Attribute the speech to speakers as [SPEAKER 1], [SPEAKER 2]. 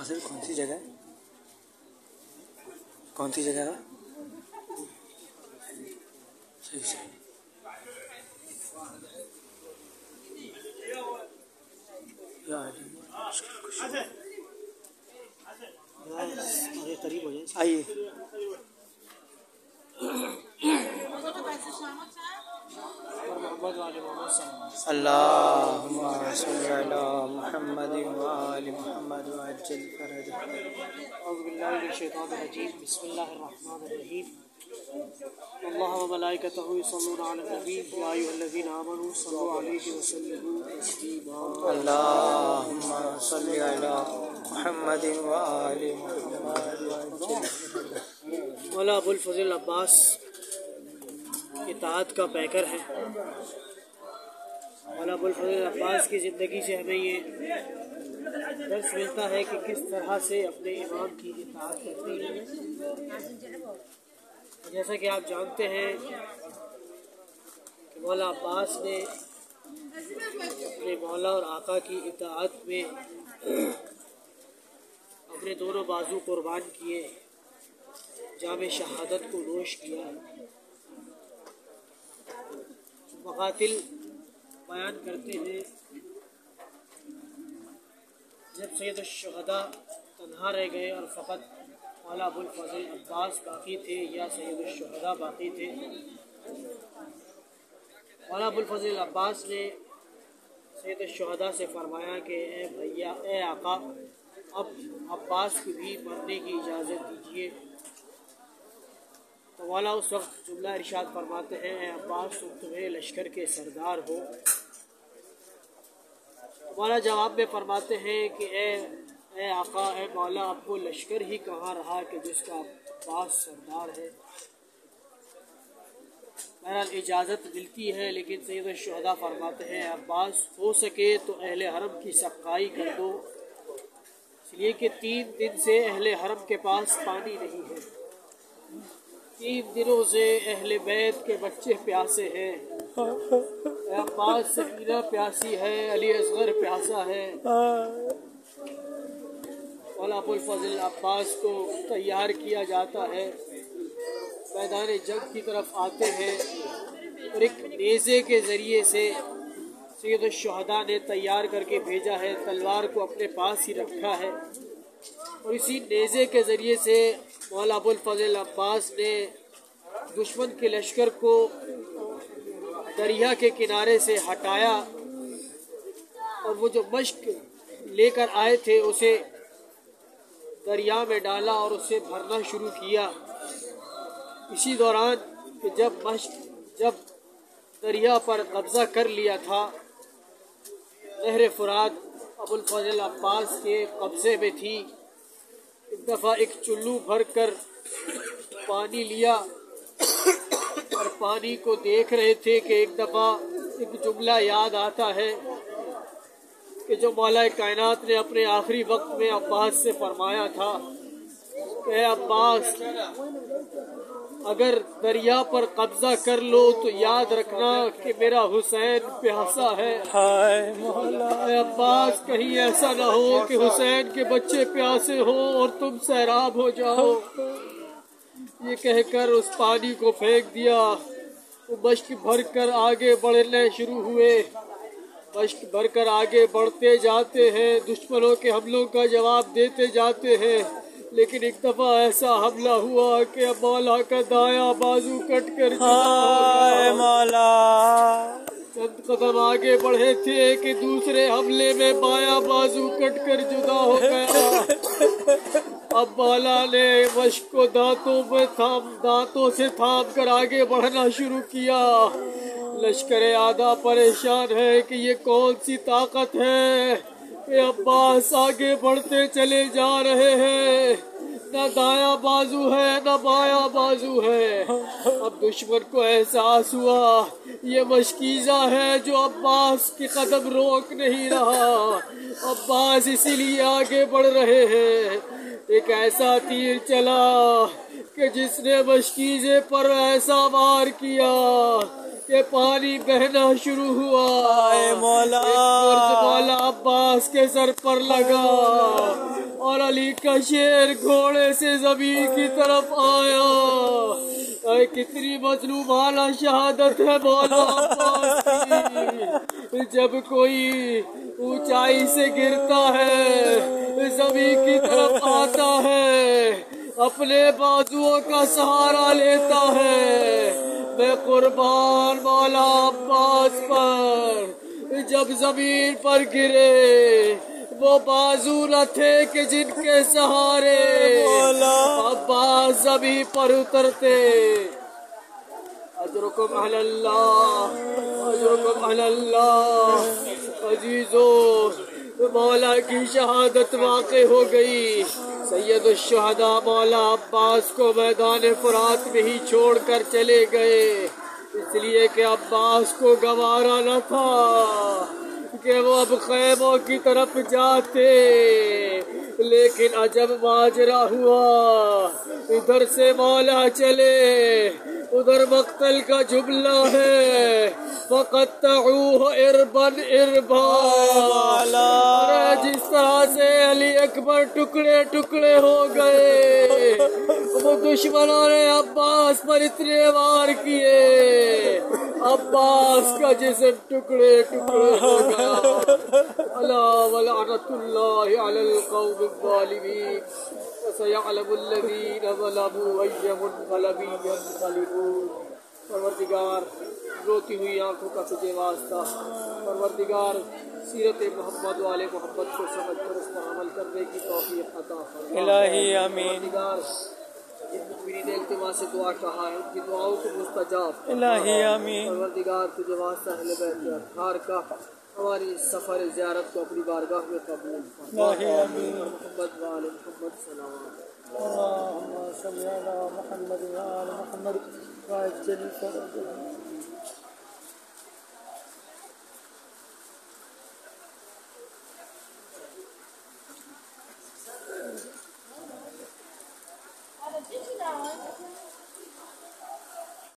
[SPEAKER 1] حاصل کون سی جگہ ہے؟ کون سی جگہ ہے؟ صحیح صحیح.
[SPEAKER 2] قریب ہو جائے.
[SPEAKER 1] آئیے. اللہم صلی علی محمد وآل محمد وعجل فرجہ.
[SPEAKER 2] اعوذ باللہ من الشیطان الرجیم. بسم اللہ الرحمن الرحیم. اللہ وملائکتہ یصلون علی النبی یا ایھا الذین آمنوا صلوا علیہ وسلموا تسلیما.
[SPEAKER 1] اللہم صلی علی محمد وآل محمد وعجل فرجہ.
[SPEAKER 2] مولا ابو الفضل عباس اطاعت کا پیکر ہے. مولا ابو الفضل عباس کی زندگی سے ہمیں یہ درس ملتا ہے کہ کس طرح سے اپنے امام کی اطاعت کرتے ہیں. جیسا کہ آپ جانتے ہیں کہ مولا عباس نے اپنے مولا اور آقا کی اطاعت میں اپنے دونوں بازو قربان کیے، جام شہادت کو نوش کیا. مقاتل بیان کرتے ہیں جب سید الشہداء تنہا رہ گئے اور فقط مولا ابو الفضل عباس باقی تھے یا سید الشہداء باقی تھے، مولا ابو الفضل عباس نے سید الشہداء سے فرمایا کہ اے بھیا، اے آقا، اب عباس کو بھی مرنے کی اجازت دیجیے. تو مولا اس وقت جملہ ارشاد فرماتے ہیں، اے عباس، تمہیں لشکر کے سردار ہو. مولا جواب میں فرماتے ہیں کہ اے آقا، اے مولا، اب وہ لشکر ہی کہاں رہا کہ جس کا عباس سردار ہے. بہرحال اجازت ملتی ہے، لیکن سید الشہداء فرماتے ہیں عباس، ہو سکے تو اہل حرم کی سقائی کر دو، اس لیے کہ 3 دن سے اہل حرم کے پاس پانی نہیں ہے. 3 دنوں سے اہل بیت کے بچے پیاسے ہیں. اے عباس، سکینہ پیاسی ہے، علی اصغر پیاسا ہے. مولا ابو الفضل عباس کو تیار کیا جاتا ہے، میدان جنگ کی طرف آتے ہیں، اور ایک نیزے کے ذریعے سے سید الشہداء نے تیار کر کے بھیجا ہے، تلوار کو اپنے پاس ہی رکھا ہے، اور اسی نیزے کے ذریعے سے مولا ابو الفضل عباس نے دشمن کے لشکر کو دریا کے کنارے سے ہٹایا، اور وہ جو مشق لے کر آئے تھے اسے دریا میں ڈالا اور اسے بھرنا شروع کیا. اسی دوران کہ جب دریا پر قبضہ کر لیا تھا، نہر فرات ابو الفضل عباس کے قبضے میں تھی. ایک دفعہ ایک چلو بھر کر پانی لیا اور پانی کو دیکھ رہے تھے کہ ایک دفعہ ایک جملہ یاد آتا ہے کہ جو مولا کائنات نے اپنے آخری وقت میں عباس سے فرمایا تھا کہ اے عباس، اگر دریا پر قبضہ کر لو تو یاد رکھنا کہ میرا حسین پیاسا ہے. اے عباس، کہیں ایسا نہ ہو کہ حسین کے بچے پیاسے ہوں اور تم سیراب ہو جاؤ. یہ کہہ کر اس پانی کو پھینک دیا. وہ مشک بھر کر آگے بڑھنے شروع ہوئے. مشک بھر کر آگے بڑھتے جاتے ہیں، دشمنوں کے حملوں کا جواب دیتے جاتے ہیں، لیکن ایک دفعہ ایسا حملہ ہوا کہ مولا کا دایاں بازو کٹ کر
[SPEAKER 1] مولا
[SPEAKER 2] چند قدم آگے بڑھے تھے کہ دوسرے حملے میں بایاں بازو کٹ کر جدا ہو گیا. اب مولا نے مشک کو دانتوں سے تھام کر آگے بڑھنا شروع کیا. لشکر آدھا پریشان ہے کہ یہ کون سی طاقت ہے کہ عباس آگے بڑھتے چلے جا رہے ہیں، نہ دایاں بازو ہے نہ بایاں بازو ہے. اب دشمن کو احساس ہوا یہ مشکیزہ ہے جو عباس کے قدم روک نہیں رہا، عباس اسی لیے آگے بڑھ رہے ہیں. ایک ایسا تیر چلا کہ جس نے مشکیزے پر ایسا وار کیا کہ پانی بہنا شروع ہوا.
[SPEAKER 1] مولا
[SPEAKER 2] مولا عباس کے سر پر لگا اور علی کا شیر گھوڑے سے زمین کی طرف آیا. اے کتنی مظلومانہ شہادت ہے مولا عباس کی. جب کوئی اونچائی سے گرتا ہے زمین کی طرف آتا ہے اپنے بازوؤں کا سہارا لیتا ہے. میں قربان مولا عباس پر جب زمین پر گرے وہ بازو نہ تھے کہ جن کے سہارے عباس زمین پر اترتے. اجرکم علی اللہ اجرکم علی اللہ. عزیزو مولا کی شہادت واقع ہو گئی. سید الشہداء مولا عباس کو میدان فرات میں ہی چھوڑ کر چلے گئے اس لیے کہ عباس کو گوارا نہ تھا کہ وہ اب خیموں کی طرف جاتے. لیکن عجب ماجرا ہوا. ادھر سے مولا چلے ادھر مقتل کا جملہ ہے فَقَطَّعُوهُ إِرْبًا إِرْبًا. جس طرح سے علی اکبر ٹکڑے ٹکڑے ہو گئے وہ دشمنوں نے عباس پر اتنے وار کیے عباس کا جسم ٹکڑے ٹکڑے ہو گیا. الا ولعنۃ اللہ علی القوم الظالمین. وسيعلم الذين ظلموا أي منقلب ينقلبون. پروردگار روتی ہوئی آنکھوں کا تجھے واسطہ. پروردگار سیرت محمد والے محمد کو سمجھ کر اس پر عمل کرنے کی توفیق عطا فرما.
[SPEAKER 1] الہی آمین.
[SPEAKER 2] پروردگار جن مؤمنین نے التماس سے دعا کہا ہے ان کی دعاؤں کو مستجاب.
[SPEAKER 1] الہی آمین.
[SPEAKER 2] پروردگار تجھے واسطہ اہل بیت اطہار کا ہماری سفر زیارت کو اپنی بارگاہ میں قبول فرما.
[SPEAKER 1] الہی آمین.
[SPEAKER 2] محمد وآل محمد صلوات.
[SPEAKER 1] اللهم صل على محمد وعلى محمد وعجل فرجهم.